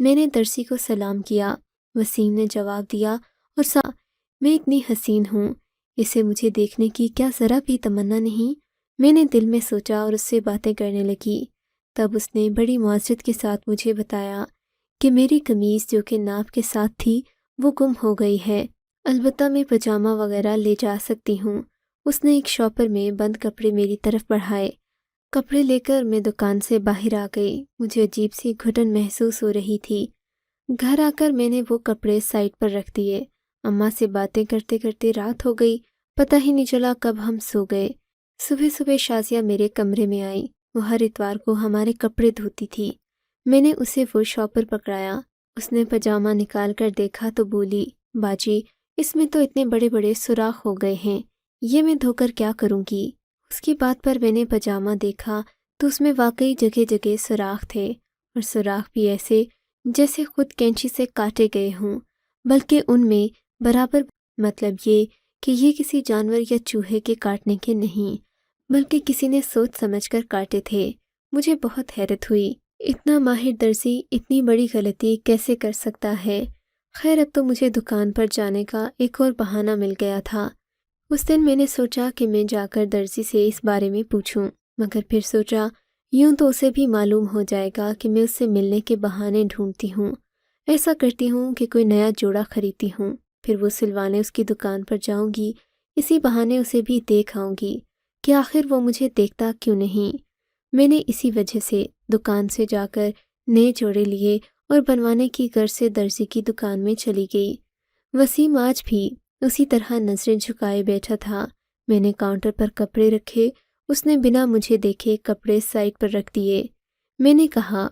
میں نے درزی کو سلام کیا۔ وسیم نے جواب دیا، اور میں اتنی حسین ہوں، اسے مجھے دیکھنے کی کیا ذرا بھی تمنا نہیں؟ میں نے دل میں سوچا اور اس سے باتیں کرنے لگی۔ تب اس نے بڑی معذرت کے ساتھ مجھے بتایا کہ میری قمیض جو کہ ناپ کے ساتھ تھی وہ گم ہو گئی ہے، البتہ میں پاجامہ وغیرہ لے جا سکتی ہوں۔ اس نے ایک شاپر میں بند کپڑے میری طرف بڑھائے۔ کپڑے لے کر میں دکان سے باہر آ گئی۔ مجھے عجیب سی گھٹن محسوس ہو رہی تھی۔ گھر آ کر میں نے وہ کپڑے سائڈ پر رکھ دیے۔ اماں سے باتیں کرتے کرتے رات ہو گئی، پتہ ہی نہیں چلا کب ہم سو گئے۔ صبح صبح شازیہ میرے کمرے میں آئی۔ وہ ہر اتوار کو ہمارے کپڑے دھوتی تھی۔ میں نے اسے وہ شاپر پکڑایا۔ اس نے پاجامہ نکال کر دیکھا تو بولی، باجی اس میں تو اتنے بڑے بڑے سوراخ ہو گئے ہیں، یہ میں دھو کر کیا کروں گی؟ اس کی بات پر میں نے پاجامہ دیکھا تو اس میں واقعی جگہ جگہ سوراخ تھے، اور سوراخ بھی ایسے جیسے خود کینچی سے کاٹے گئے ہوں، بلکہ ان میں برابر، مطلب یہ کہ یہ کسی جانور یا چوہے کے کاٹنے کے نہیں، بلکہ کسی نے سوچ سمجھ کر کاٹے تھے۔ مجھے بہت حیرت ہوئی، اتنا ماہر درزی اتنی بڑی غلطی کیسے کر سکتا ہے؟ خیر اب تو مجھے دکان پر جانے کا ایک اور بہانہ مل گیا تھا۔ اس دن میں نے سوچا کہ میں جا کر درزی سے اس بارے میں پوچھوں، مگر پھر سوچا یوں تو اسے بھی معلوم ہو جائے گا کہ میں اس سے ملنے کے بہانے ڈھونڈتی ہوں۔ ایسا کرتی ہوں کہ کوئی نیا جوڑا خریدتی ہوں، پھر وہ سلوانے اس کی دکان پر جاؤں گی، اسی بہانے اسے بھی دیکھ آؤں گی کہ آخر وہ مجھے دیکھتا کیوں نہیں۔ میں نے اسی وجہ سے دکان سے جا کر نئے جوڑے لیے اور بنوانے کی غرض سے درزی کی دکان میں چلی گئی۔ وسیم آج بھی اسی طرح نظریں جھکائے بیٹھا تھا۔ میں نے کاؤنٹر پر کپڑے رکھے، اس نے بنا مجھے دیکھے کپڑے سائڈ پر رکھ دیے۔ میں نے کہا،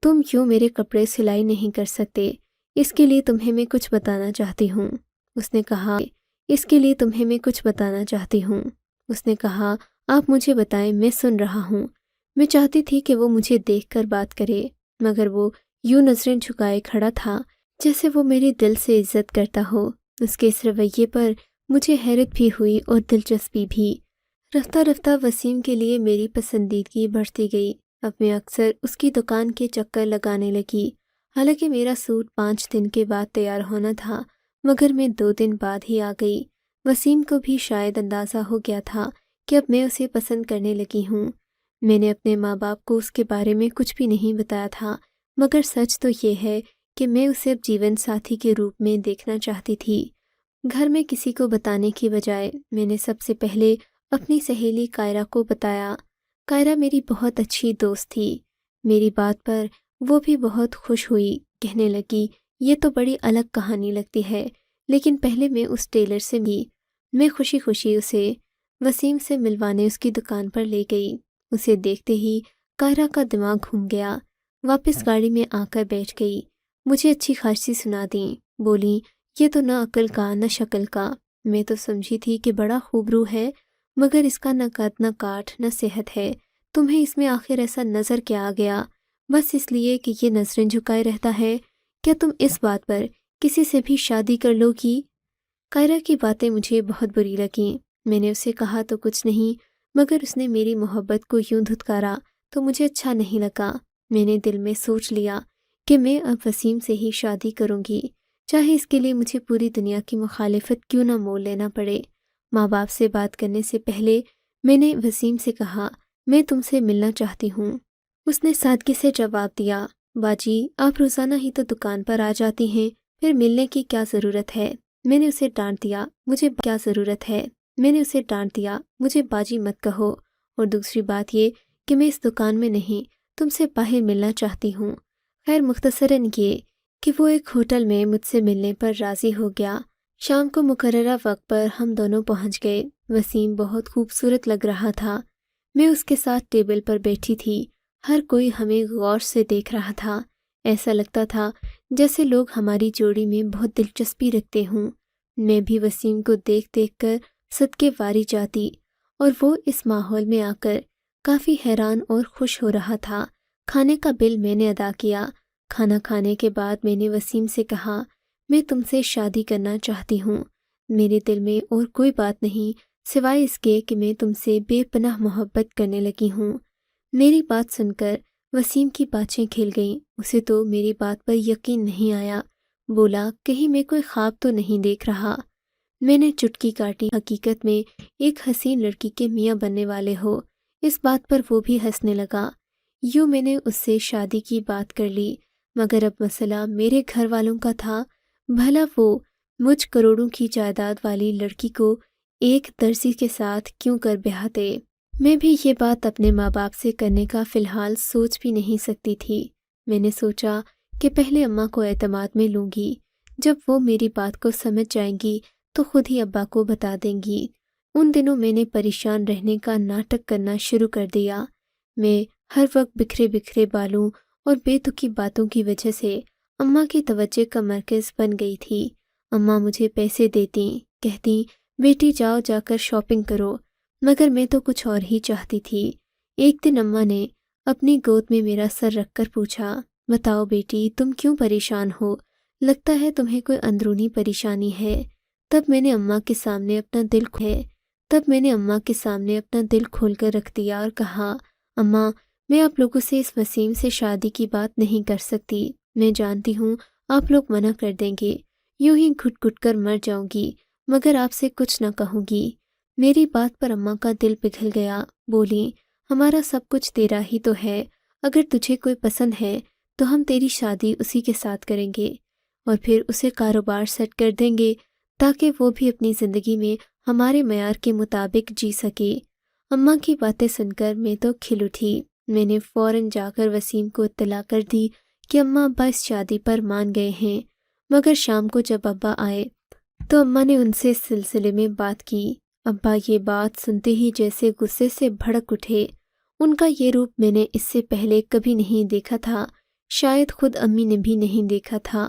تم کیوں میرے کپڑے سلائی نہیں کر سکتے؟ اس کے لیے تمہیں میں کچھ بتانا چاہتی ہوں۔ اس نے کہا، اس کے لیے تمہیں میں کچھ بتانا چاہتی ہوں۔ اس نے کہا، آپ مجھے بتائیں، میں سن رہا ہوں۔ میں چاہتی تھی کہ وہ مجھے دیکھ کر بات کرے، مگر وہ یوں نظریں جھکائے کھڑا تھا جیسے وہ میری دل سے عزت کرتا ہو۔ اس کے اس رویے پر مجھے حیرت بھی ہوئی اور دلچسپی بھی۔ رفتہ رفتہ وسیم کے لیے میری پسندیدگی بڑھتی گئی۔ اب میں اکثر اس کی دکان کے چکر لگانے لگی۔ حالانکہ میرا سوٹ 5 دن کے بعد تیار ہونا تھا، مگر میں 2 دن بعد ہی آ گئی۔ وسیم کو بھی شاید اندازہ ہو گیا تھا کہ اب میں اسے پسند کرنے لگی ہوں۔ میں نے اپنے ماں باپ کو اس کے بارے میں کچھ بھی نہیں بتایا تھا، مگر سچ تو یہ ہے کہ میں اسے اب جیون ساتھی کے روپ میں دیکھنا چاہتی تھی۔ گھر میں کسی کو بتانے کی بجائے میں نے سب سے پہلے اپنی سہیلی کائرہ کو بتایا۔ کائرہ میری بہت اچھی دوست تھی۔ میری بات پر وہ بھی بہت خوش ہوئی، کہنے لگی، یہ تو بڑی الگ کہانی لگتی ہے، لیکن پہلے میں اس ٹیلر سے بھی۔ میں خوشی خوشی اسے وسیم سے ملوانے اس کی دکان پر لے گئی۔ اسے دیکھتے ہی کائرہ کا دماغ گھوم گیا، واپس گاڑی میں آ کر بیٹھ گئی۔ مجھے اچھی خاصی سنا دیں، بولی، یہ تو نہ عقل کا نہ شکل کا۔ میں تو سمجھی تھی کہ بڑا خوبرو ہے، مگر اس کا نہ قد نہ کاٹ نہ صحت ہے۔ تمہیں اس میں آخر ایسا نظر کیا آ گیا؟ بس اس لیے کہ یہ نظریں جھکائے رہتا ہے؟ کیا تم اس بات پر کسی سے بھی شادی کر لو گی؟ کائرہ کی باتیں مجھے بہت بری لگیں۔ میں نے اسے کہا تو کچھ نہیں، مگر اس نے میری محبت کو یوں دھتکارا تو مجھے اچھا نہیں لگا۔ میں نے دل میں سوچ لیا کہ میں اب وسیم سے ہی شادی کروں گی، چاہے اس کے لیے مجھے پوری دنیا کی مخالفت کیوں نہ مول لینا پڑے۔ ماں باپ سے بات کرنے سے پہلے میں نے وسیم سے کہا، میں تم سے ملنا چاہتی ہوں۔ اس نے سادگی سے جواب دیا، باجی آپ روزانہ ہی تو دکان پر آ جاتی ہیں، پھر ملنے کی کیا ضرورت ہے؟ میں نے اسے ڈانٹ دیا، مجھے کیا ضرورت ہے؟ میں نے اسے ڈانٹ دیا، مجھے باجی مت کہو، اور دوسری بات یہ کہ میں اس دکان میں نہیں، تم سے باہر ملنا چاہتی ہوں۔ خیر مختصراً یہ کہ وہ ایک ہوٹل میں مجھ سے ملنے پر راضی ہو گیا۔ شام کو مقررہ وقت پر ہم دونوں پہنچ گئے۔ وسیم بہت خوبصورت لگ رہا تھا۔ میں اس کے ساتھ ٹیبل پر بیٹھی تھی۔ ہر کوئی ہمیں غور سے دیکھ رہا تھا۔ ایسا لگتا تھا جیسے لوگ ہماری جوڑی میں بہت دلچسپی رکھتے ہوں۔ میں بھی وسیم کو دیکھ دیکھ کر صدقے واری جاتی، اور وہ اس ماحول میں آ کر کافی حیران اور خوش ہو رہا تھا۔ کھانے کا بل میں نے ادا کیا۔ کھانا کھانے کے بعد میں نے وسیم سے کہا، میں تم سے شادی کرنا چاہتی ہوں۔ میرے دل میں اور کوئی بات نہیں سوائے اس کے کہ میں تم سے بے پناہ محبت کرنے لگی ہوں۔ میری بات سن کر وسیم کی باتیں کھل گئیں۔ اسے تو میری بات پر یقین نہیں آیا۔ بولا، کہیں میں کوئی خواب تو نہیں دیکھ رہا؟ میں نے چٹکی کاٹی، حقیقت میں ایک حسین لڑکی کے میاں بننے والے ہو۔ اس بات پر وہ بھی ہنسنے لگا۔ یوں میں نے اس سے شادی کی بات کر لی، مگر اب مسئلہ میرے گھر والوں کا تھا۔ بھلا وہ مجھ کروڑوں کی جائیداد والی لڑکی کو ایک درزی کے ساتھ کیوں کر بہاتے؟ میں بھی یہ بات اپنے ماں باپ سے کرنے کا فی الحال سوچ بھی نہیں سکتی تھی۔ میں نے سوچا کہ پہلے اماں کو اعتماد میں لوں گی، جب وہ میری بات کو سمجھ جائیں گی تو خود ہی ابا کو بتا دیں گی۔ ان دنوں میں نے پریشان رہنے کا ناٹک کرنا شروع کر دیا۔ میں ہر وقت بکھرے بکھرے بالوں اور بے تکی باتوں کی وجہ سے اماں کی توجہ کا مرکز بن گئی تھی۔ اماں مجھے پیسے دیتی، کہتی بیٹی جاؤ جا کر شاپنگ کرو، مگر میں تو کچھ اور ہی چاہتی تھی۔ ایک دن اماں نے اپنی گود میں میرا سر رکھ کر پوچھا، بتاؤ بیٹی تم کیوں پریشان ہو؟ لگتا ہے تمہیں کوئی اندرونی پریشانی ہے۔ تب میں نے اماں کے سامنے اپنا دل کھول کر رکھ دیا اور کہا، اماں میں آپ لوگوں سے اس وسیم سے شادی کی بات نہیں کر سکتی۔ میں جانتی ہوں آپ لوگ منع کر دیں گے، یوں ہی گھٹ گھٹ کر مر جاؤں گی، مگر آپ سے کچھ نہ کہوں گی۔ میری بات پر اماں کا دل پگھل گیا۔ بولی، ہمارا سب کچھ تیرا ہی تو ہے، اگر تجھے کوئی پسند ہے تو ہم تیری شادی اسی کے ساتھ کریں گے اور پھر اسے کاروبار سیٹ کر دیں گے تاکہ وہ بھی اپنی زندگی میں ہمارے معیار کے مطابق جی سکے۔ اماں کی باتیں سن کر میں تو کھل اٹھی۔ میں نے فوراً جا کر وسیم کو اطلاع کر دی کہ اماں ابا اس شادی پر مان گئے ہیں، مگر شام کو جب ابا آئے تو اماں نے ان سے اس سلسلے میں بات کی۔ ابا یہ بات سنتے ہی جیسے غصے سے بھڑک اٹھے۔ ان کا یہ روپ میں نے اس سے پہلے کبھی نہیں دیکھا تھا، شاید خود امی نے بھی نہیں دیکھا تھا۔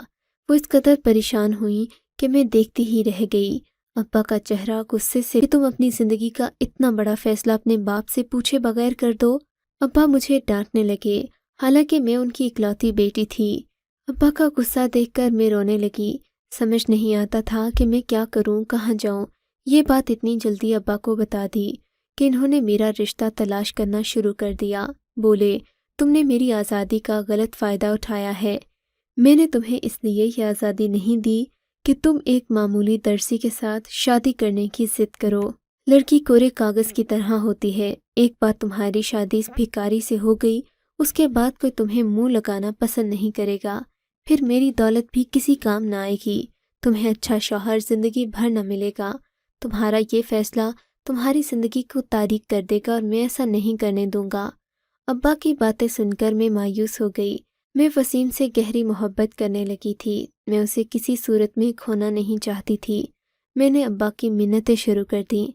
وہ اس قدر پریشان ہوئی کہ میں دیکھتی ہی رہ گئی۔ ابا کا چہرہ غصے سے کہ تم اپنی زندگی کا اتنا بڑا فیصلہ اپنے باپ سے پوچھے بغیر کر دو۔ ابا مجھے ڈانٹنے لگے، حالانکہ میں ان کی اکلوتی بیٹی تھی۔ ابا کا غصہ دیکھ کر میں رونے لگی۔ سمجھ نہیں آتا تھا کہ میں کیا کروں، کہاں جاؤں۔ یہ بات اتنی جلدی ابا کو بتا دی کہ انہوں نے میرا رشتہ تلاش کرنا شروع کر دیا۔ بولے، تم نے میری آزادی کا غلط فائدہ اٹھایا ہے۔ میں نے تمہیں اس لیے یہ آزادی نہیں دی کہ تم ایک معمولی درزی کے ساتھ شادی کرنے کی ضد کرو۔ لڑکی کورے کاغذ کی طرح ہوتی ہے، ایک بار تمہاری شادی اس بھکاری سے ہو گئی، اس کے بعد کوئی تمہیں منہ لگانا پسند نہیں کرے گا، پھر میری دولت بھی کسی کام نہ آئے گی، تمہیں اچھا شوہر زندگی بھر نہ ملے گا۔ تمہارا یہ فیصلہ تمہاری زندگی کو تاریک کر دے گا اور میں ایسا نہیں کرنے دوں گا۔ ابا کی باتیں سن کر میں مایوس ہو گئی۔ میں وسیم سے گہری محبت کرنے لگی تھی، میں اسے کسی صورت میں کھونا نہیں چاہتی تھی۔ میں نے ابا کی منتیں شروع کر دیں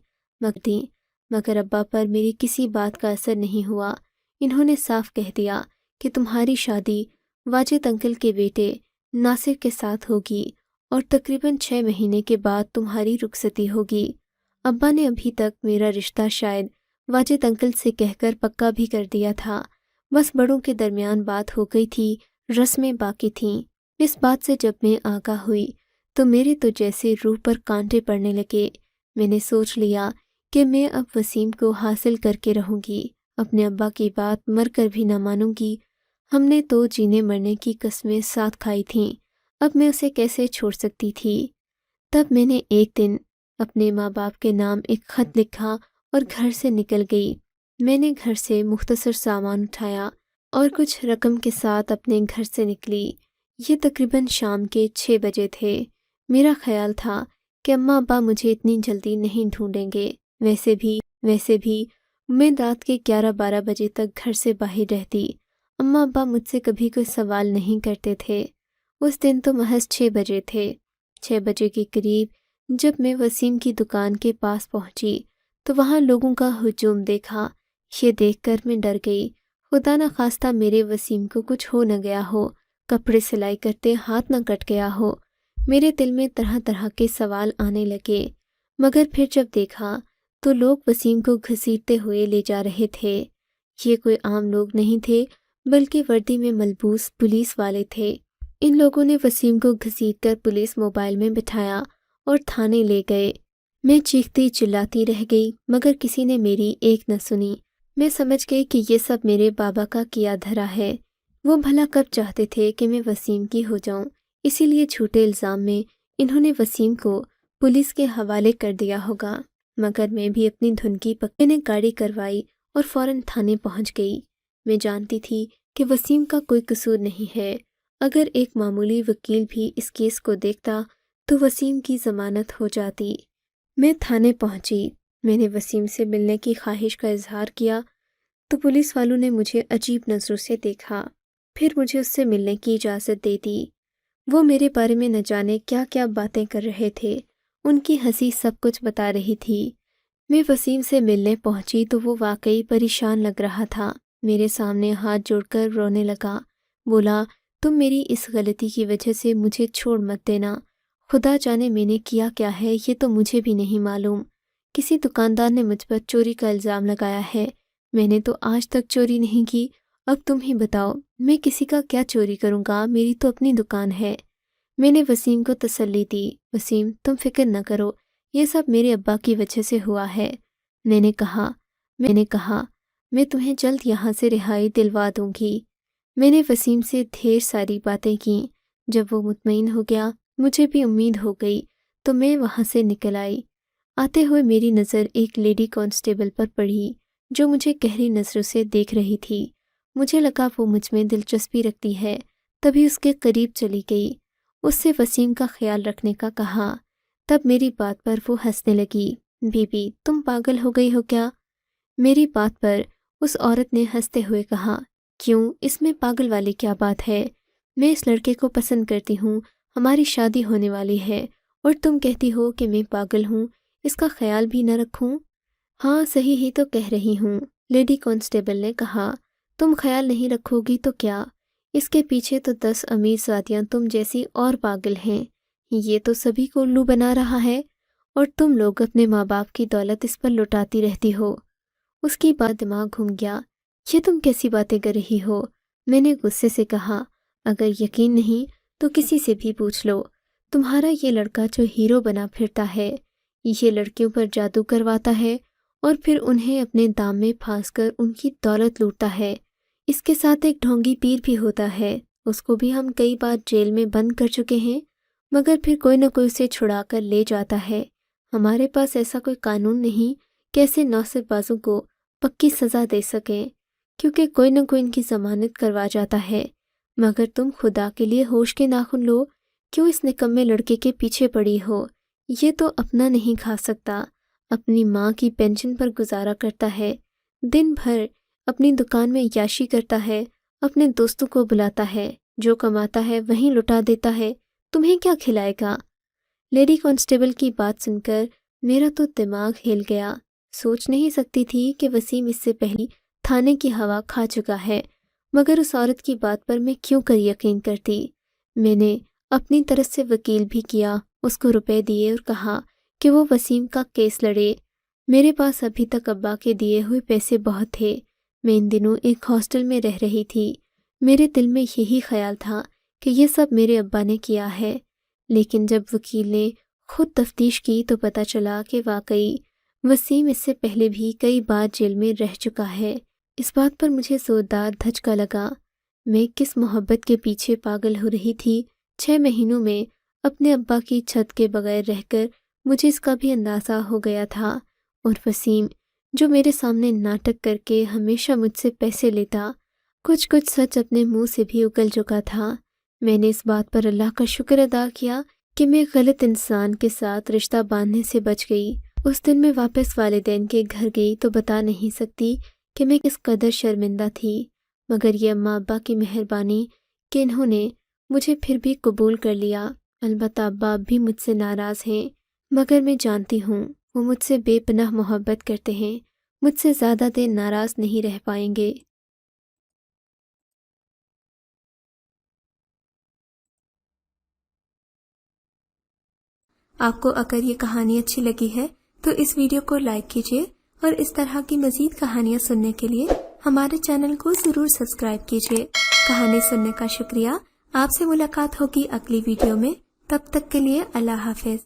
مگر ابا پر میری کسی بات کا اثر نہیں ہوا۔ انہوں نے صاف کہہ دیا کہ تمہاری شادی واجد انکل کے بیٹے ناصر کے ساتھ ہوگی اور تقریباً 6 مہینے کے بعد تمہاری رخصتی ہوگی۔ ابا نے ابھی تک میرا رشتہ شاید واجد انکل سے کہہ کر پکا بھی کر دیا تھا، بس بڑوں کے درمیان بات ہو گئی تھی، رسمیں باقی تھیں۔ اس بات سے جب میں آگاہ ہوئی تو میرے تو جیسے روح پر کانٹے پڑنے لگے۔ میں نے سوچ لیا کہ میں اب وسیم کو حاصل کر کے رہوں گی، اپنے ابا کی بات مر کر بھی نہ مانوں گی۔ ہم نے تو جینے مرنے کی قسمیں ساتھ کھائی تھیں، اب میں اسے کیسے چھوڑ سکتی تھی؟ تب میں نے ایک دن اپنے ماں باپ کے نام ایک خط لکھا اور گھر سے نکل گئی۔ میں نے گھر سے مختصر سامان اٹھایا اور کچھ رقم کے ساتھ اپنے گھر سے نکلی۔ یہ تقریباً شام کے 6 بجے تھے۔ میرا خیال تھا کہ اماں ابا مجھے اتنی جلدی نہیں ڈھونڈیں گے، ویسے بھی میں رات کے 11-12 بجے تک گھر سے باہر رہتی۔ اماں ابا مجھ سے کبھی کوئی سوال نہیں کرتے تھے۔ اس دن تو محض 6 بجے تھے۔ 6 بجے کے قریب جب میں وسیم کی دکان کے پاس پہنچی تو وہاں لوگوں کا ہجوم دیکھا۔ یہ دیکھ کر میں ڈر گئی، خدا نہ خواستہ میرے وسیم کو کچھ ہو نہ گیا ہو، کپڑے سلائی کرتے ہاتھ نہ کٹ گیا ہو۔ میرے دل میں طرح طرح کے سوال آنے لگے، مگر پھر جب دیکھا تو لوگ وسیم کو گھسیٹتے ہوئے لے جا رہے تھے۔ یہ کوئی عام لوگ نہیں تھے بلکہ وردی میں ملبوس پولیس والے تھے۔ ان لوگوں نے وسیم کو گھسیٹ کر پولیس موبائل میں بٹھایا اور تھانے لے گئے۔ میں چیختی چلاتی رہ گئی مگر کسی نے میری ایک نہ سنی۔ میں سمجھ گئی کہ یہ سب میرے بابا کا کیا دھرا ہے۔ وہ بھلا کب چاہتے تھے کہ میں وسیم کی ہو جاؤں، اسی لیے جھوٹے الزام میں انہوں نے وسیم کو پولیس کے حوالے کر دیا ہوگا۔ مگر میں بھی اپنی دھن کی پکڑ نے گاڑی کروائی اور فوراً تھانے پہنچ گئی۔ میں جانتی تھی کہ وسیم کا کوئی قصور نہیں ہے۔ اگر ایک معمولی وکیل بھی اس کیس کو دیکھتا تو وسیم کی ضمانت ہو جاتی۔ میں تھانے پہنچی۔ میں نے وسیم سے ملنے کی خواہش کا اظہار کیا تو پولیس والوں نے مجھے عجیب نظروں سے دیکھا، پھر مجھے اس سے ملنے کی اجازت دے دی۔ وہ میرے بارے میں نہ جانے کیا کیا باتیں کر رہے تھے، ان کی ہنسی سب کچھ بتا رہی تھی۔ میں وسیم سے ملنے پہنچی تو وہ واقعی پریشان لگ رہا تھا۔ میرے سامنے ہاتھ جوڑ کر رونے لگا، بولا تم میری اس غلطی کی وجہ سے مجھے چھوڑ مت دینا۔ خدا جانے میں نے کیا ہے یہ تو مجھے بھی نہیں معلوم۔ کسی دکاندار نے مجھ پر چوری کا الزام لگایا ہے، میں نے تو آج تک چوری نہیں کی۔ اب تم ہی بتاؤ میں کسی کا کیا چوری کروں گا، میری تو اپنی دکان ہے۔ میں نے وسیم کو تسلی دی، وسیم تم فکر نہ کرو، یہ سب میرے ابا کی وجہ سے ہوا ہے۔ میں نے کہا میں تمہیں جلد یہاں سے رہائی دلوا دوں گی۔ میں نے وسیم سے ڈھیر ساری باتیں کیں۔ جب وہ مطمئن ہو گیا، مجھے بھی امید ہو گئی تو میں وہاں سے نکل آئی۔ آتے ہوئے میری نظر ایک لیڈی کانسٹیبل پر پڑی جو مجھے گہری نظروں سے دیکھ رہی تھی۔ مجھے لگا وہ مجھ میں دلچسپی رکھتی ہے، تبھی اس کے قریب چلی گئی، اس سے وسیم کا خیال رکھنے کا کہا۔ تب میری بات پر وہ ہنسنے لگی۔ بی بی تم پاگل ہو گئی ہو کیا؟ میری بات پر اس عورت نے ہنستے ہوئے کہا، کیوں، اس میں پاگل والی کیا بات ہے؟ میں اس لڑکے کو پسند کرتی ہوں، ہماری شادی ہونے والی ہے، اور تم کہتی ہو کہ میں پاگل ہوں، اس کا خیال بھی نہ رکھوں؟ ہاں صحیح ہی تو کہہ رہی ہوں، لیڈی کانسٹیبل نے کہا۔ تم خیال نہیں رکھو گی تو کیا، اس کے پیچھے تو 10 امیر ذاتیاں تم جیسی اور پاگل ہیں، یہ تو سبھی کو الو بنا رہا ہے، اور تم لوگ اپنے ماں باپ کی دولت اس پر لٹاتی رہتی ہو۔ اس کی بات دماغ گھوم گیا۔ یہ تم کیسی باتیں کر رہی ہو؟ میں نے غصے سے کہا، اگر یقین نہیں تو کسی سے بھی پوچھ لو، تمہارا یہ لڑکا جو ہیرو بنا پھرتا ہے، یہ لڑکیوں پر جادو کرواتا ہے اور پھر انہیں اپنے دام میں پھانس کر ان کی دولت لوٹتا ہے۔ اس کے ساتھ ایک ڈھونگی پیر بھی ہوتا ہے، اس کو بھی ہم کئی بار جیل میں بند کر چکے ہیں، مگر پھر کوئی نہ کوئی اسے چھڑا کر لے جاتا ہے۔ ہمارے پاس ایسا کوئی قانون نہیں کہ ایسے ناصب بازوں کو پکی سزا دے سکیں، کیونکہ کوئی نہ کوئی ان کی ضمانت کروا جاتا ہے۔ مگر تم خدا کے لیے ہوش کے ناخن لو، کیوں اس نکمے لڑکے کے پیچھے پڑی ہو؟ یہ تو اپنا نہیں کھا سکتا، اپنی ماں کی پینشن پر گزارا کرتا ہے، دن بھر اپنی دکان میں عیاشی کرتا ہے، اپنے دوستوں کو بلاتا ہے، جو کماتا ہے وہیں لٹا دیتا ہے، تمہیں کیا کھلائے گا؟ لیڈی کانسٹیبل کی بات سن کر میرا تو دماغ ہل گیا۔ سوچ نہیں سکتی تھی کہ وسیم اس سے پہلے تھانے کی ہوا کھا چکا ہے، مگر اس عورت کی بات پر میں کیوں کر یقین کرتی؟ میں نے اپنی طرف سے وکیل بھی کیا، اس کو روپے دیے اور کہا کہ وہ وسیم کا کیس لڑے۔ میرے پاس ابھی تک ابا کے دیے ہوئے پیسے بہت تھے۔ میں ان دنوں ایک ہاسٹل میں رہ رہی تھی۔ میرے دل میں یہی خیال تھا کہ یہ سب میرے ابا نے کیا ہے، لیکن جب وکیل نے خود تفتیش کی تو پتہ چلا کہ واقعی وسیم اس سے پہلے بھی کئی بار جیل میں رہ چکا ہے۔ اس بات پر مجھے زوردار دھچکا لگا۔ میں کس محبت کے پیچھے پاگل ہو رہی تھی۔ 6 مہینوں میں اپنے ابا کی چھت کے بغیر رہ کر مجھے اس کا بھی اندازہ ہو گیا تھا، اور وسیم جو میرے سامنے ناٹک کر کے ہمیشہ مجھ سے پیسے لیتا، کچھ سچ اپنے منہ سے بھی اگل چکا تھا۔ میں نے اس بات پر اللہ کا شکر ادا کیا کہ میں غلط انسان کے ساتھ رشتہ باندھنے سے بچ گئی۔ اس دن میں واپس والدین کے گھر گئی تو بتا نہیں سکتی کہ میں کس قدر شرمندہ تھی، مگر یہ اماں ابا کی مہربانی کہ انہوں نے مجھے پھر بھی قبول کر لیا۔ البتہ ابا اب بھی مجھ سے ناراض ہیں، مگر میں جانتی ہوں وہ مجھ سے بے پناہ محبت کرتے ہیں، مجھ سے زیادہ دیر ناراض نہیں رہ پائیں گے۔ آپ کو اگر یہ کہانی اچھی لگی ہے تو اس ویڈیو کو لائک کیجیے، اور اس طرح کی مزید کہانیاں سننے کے لیے ہمارے چینل کو ضرور سبسکرائب کیجیے۔ کہانی سننے کا شکریہ۔ آپ سے ملاقات ہوگی اگلی ویڈیو میں، تب تک کے لیے اللہ حافظ۔